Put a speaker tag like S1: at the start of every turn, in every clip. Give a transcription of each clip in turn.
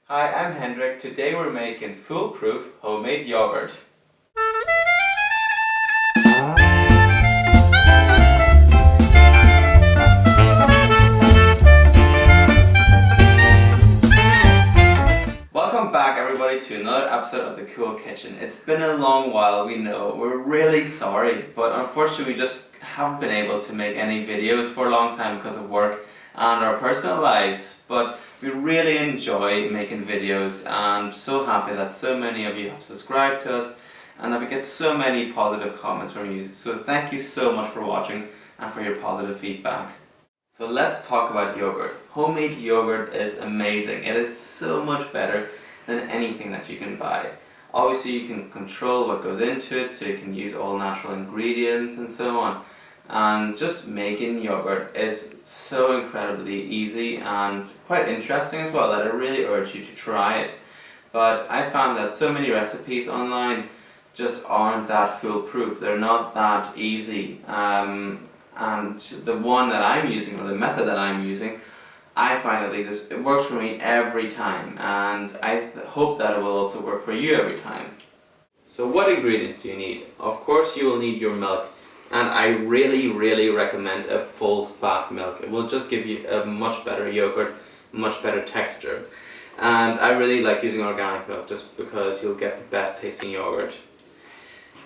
S1: Hi, I'm Hendrik. Today we're making foolproof homemade yogurt. Welcome back everybody to another episode of The Cool Kitchen. It's been a long while, we know. We're really sorry, but unfortunately we just haven't been able to make any videos for a long time because of work and our personal lives. But we really enjoy making videos and I'm so happy that so many of you have subscribed to us and that we get so many positive comments from you. So thank you so much for watching and for your positive feedback. So let's talk about yogurt. Homemade yogurt is amazing. It is so much better than anything that you can buy. Obviously you can control what goes into it, so you can use all natural ingredients and so on. And just making yogurt is so incredibly easy and quite interesting as well that I really urge you to try it. But I found that so many recipes online just aren't that foolproof. They're not that easy. And the one that I'm using, or the method that I'm using, I find at least it works for me every time, and I hope that it will also work for you every time. So what ingredients do you need? Of course you will need your milk, and I really recommend a full fat milk. It will just give you a much better yogurt, much better texture. And I really like using organic milk just because you'll get the best tasting yogurt.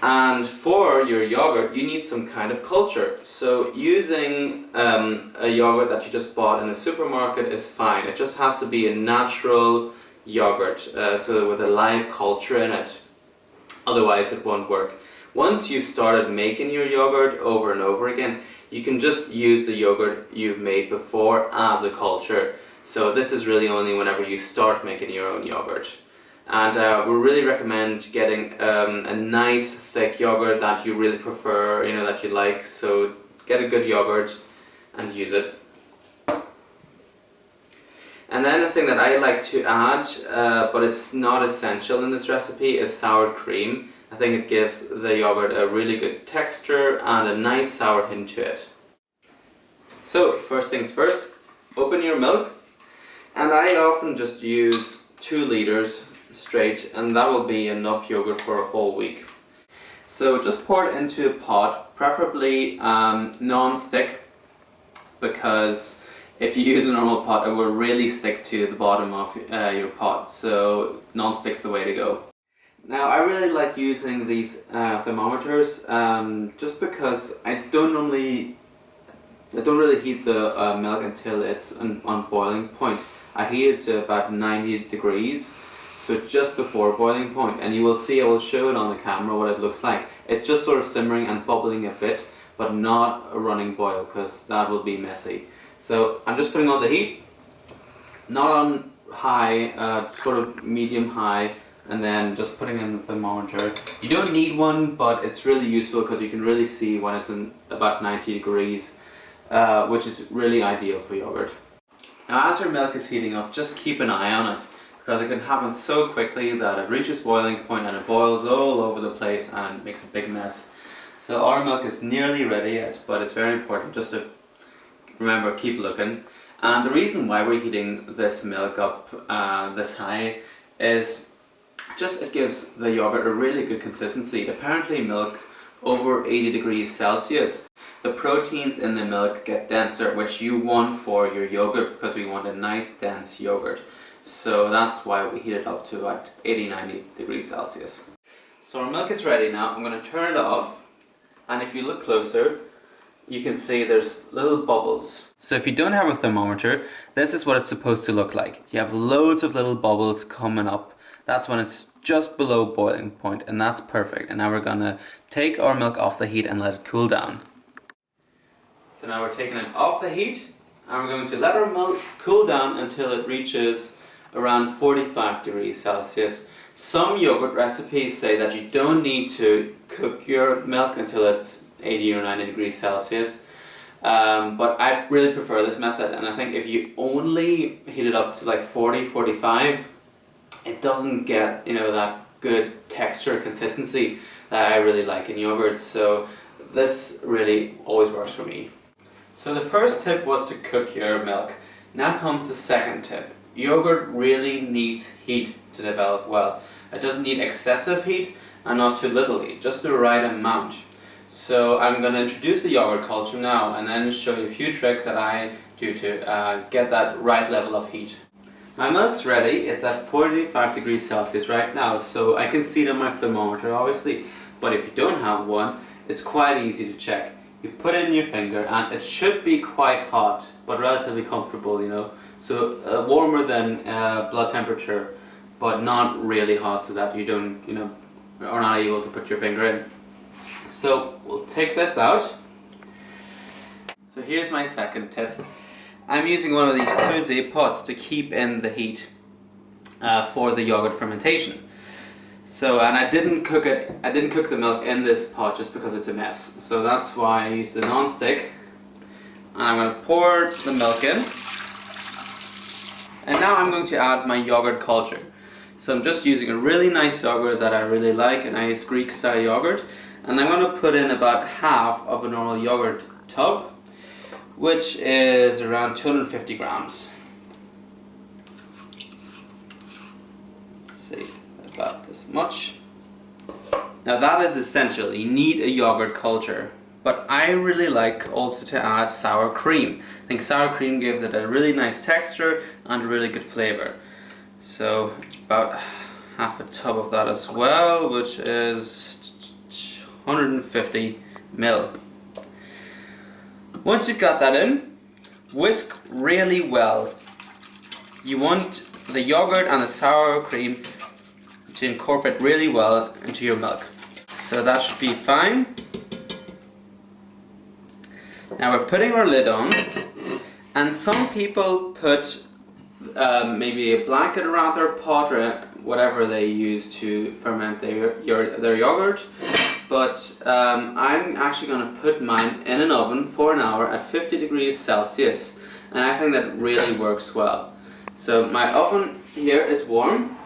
S1: And for your yogurt, you need some kind of culture. So using a yogurt that you just bought in a supermarket is fine. It just has to be a natural yogurt, so with a live culture in it. Otherwise it won't work. Once you've started making your yogurt over and over again, you can just use the yogurt you've made before as a culture. So this is really only whenever you start making your own yogurt. And we really recommend getting a nice thick yogurt that you really prefer, that you like. So get a good yogurt and use it. And then a thing that I like to add, but it's not essential in this recipe, is sour cream. I think it gives the yogurt a really good texture and a nice sour hint to it. So first things first, open your milk. And I often just use 2 liters straight, and that will be enough yogurt for a whole week. So just pour it into a pot, preferably non-stick, because if you use a normal pot it will really stick to the bottom of your pot, so non-stick's the way to go. Now I really like using these thermometers just because I don't really heat the milk until it's on boiling point. I heat it to about 90 degrees. So just before boiling point, and you will see, I will show it on the camera what it looks like. It's just sort of simmering and bubbling a bit, but not a running boil, because that will be messy. So I'm just putting on the heat, not on high, sort of medium high, and then just putting in the thermometer. You don't need one, but it's really useful because you can really see when it's in about 90 degrees, which is really ideal for yogurt. Now as your milk is heating up, just keep an eye on it, because it can happen so quickly that it reaches boiling point and it boils all over the place and it makes a big mess. So our milk is nearly ready yet, but it's very important just to remember, keep looking. And the reason why we're heating this milk up this high is just it gives the yogurt a really good consistency. Apparently milk over 80 degrees Celsius, the proteins in the milk get denser, which you want for your yogurt, because we want a nice dense yogurt. So that's why we heat it up to about 80-90 degrees Celsius. So our milk is ready now. I'm going to turn it off, and if you look closer you can see there's little bubbles. So if you don't have a thermometer, this is what it's supposed to look like. You have loads of little bubbles coming up. That's when it's just below boiling point, and that's perfect. And now we're going to take our milk off the heat and let it cool down. So now we're taking it off the heat, and we're going to let our milk cool down until it reaches around 45 degrees Celsius. Some yogurt recipes say that you don't need to cook your milk until it's 80 or 90 degrees Celsius, but I really prefer this method, and I think if you only heat it up to like 40-45, it doesn't get that good texture consistency that I really like in yogurt. So this really always works for me. So the first tip was to cook your milk. Now comes the second tip. yogurt really needs heat to develop well. It doesn't need excessive heat and not too little heat, just the right amount. So I'm going to introduce the yogurt culture now and then show you a few tricks that I do to get that right level of heat. My milk's ready. It's at 45 degrees Celsius right now, so I can see it on my thermometer obviously, but if you don't have one, it's quite easy to check. You put it in your finger and it should be quite hot, but relatively comfortable, you know. So warmer than blood temperature, but not really hot so that you don't, you know, are not able to put your finger in. So we'll take this out. So here's my second tip. I'm using one of these koozie pots to keep in the heat for the yogurt fermentation. So, and I didn't cook the milk in this pot just because it's a mess. So that's why I used the non-stick. And I'm going to pour the milk in. And now I'm going to add my yogurt culture. So I'm just using a really nice yogurt that I really like, a nice Greek style yogurt. And I'm going to put in about half of a normal yogurt tub, which is around 250 grams. Let's see, about this much. Now that is essential. You need a yogurt culture. But I really like also to add sour cream. I think sour cream gives it a really nice texture and a really good flavor. So about half a tub of that as well, which is 150 ml. Once you've got that in, whisk really well. You want the yogurt and the sour cream to incorporate really well into your milk. So that should be fine. Now we're putting our lid on, and some people put maybe a blanket around their pot or whatever they use to ferment their yogurt. But I'm actually going to put mine in an oven for an hour at 50 degrees Celsius, and I think that really works well. So my oven here is warm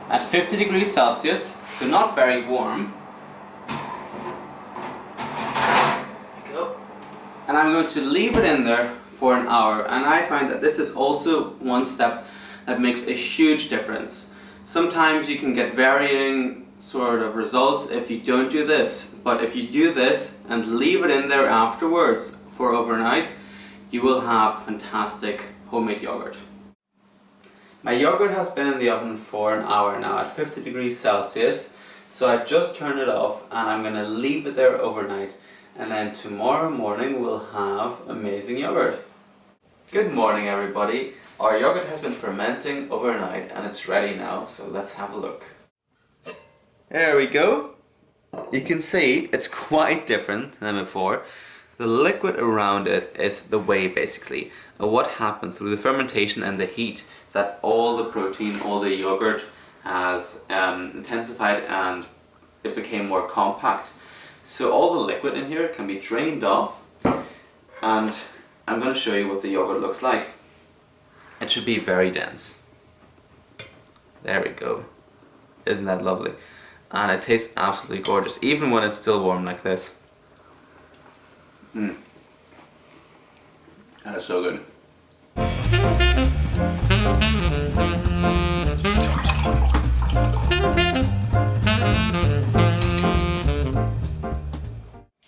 S1: at 50 degrees Celsius, so not very warm. There we go. And I'm going to leave it in there for an hour, and I find that this is also one step that makes a huge difference. Sometimes you can get varying sort of results if you don't do this, but if you do this and leave it in there afterwards for overnight, you will have fantastic homemade yogurt. My yogurt has been in the oven for an hour now at 50 degrees Celsius, so I just turned it off and I'm going to leave it there overnight, and then tomorrow morning we'll have amazing yogurt. Good morning everybody. Our yogurt has been fermenting overnight and it's ready now, so let's have a look. There we go. You can see it's quite different than before. The liquid around it is the whey basically. And what happened through the fermentation and the heat is that all the protein, all the yogurt has intensified and it became more compact. So all the liquid in here can be drained off, and I'm going to show you what the yogurt looks like. It should be very dense. There we go. Isn't that lovely? And it tastes absolutely gorgeous, even when it's still warm like this. And it's so good.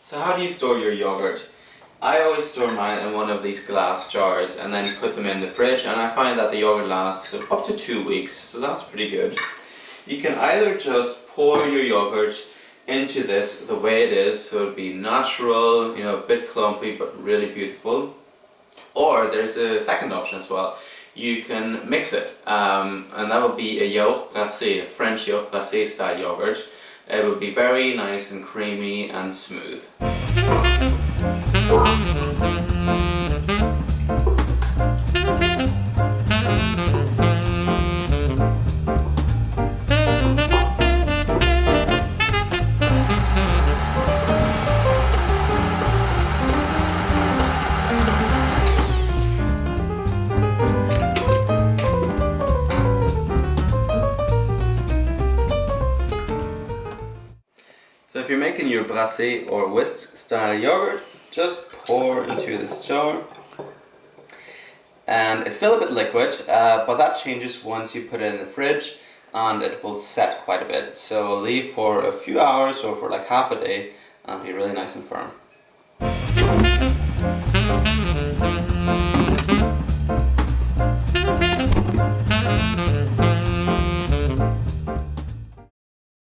S1: So how do you store your yogurt? I always store mine in one of these glass jars and then put them in the fridge, and I find that the yogurt lasts up to 2 weeks, so that's pretty good. You can either just pour your yogurt into this the way it is, so it'll be natural, you know, a bit clumpy but really beautiful. Or there's a second option as well. You can mix it, and that will be a yogurt glacé, a French yogurt glacé style yogurt. It will be very nice and creamy and smooth. So if you're making your brassé or whisk style yogurt, just pour into this jar and it's still a bit liquid, but that changes once you put it in the fridge, and it will set quite a bit. So leave for a few hours or for like half a day and be really nice and firm.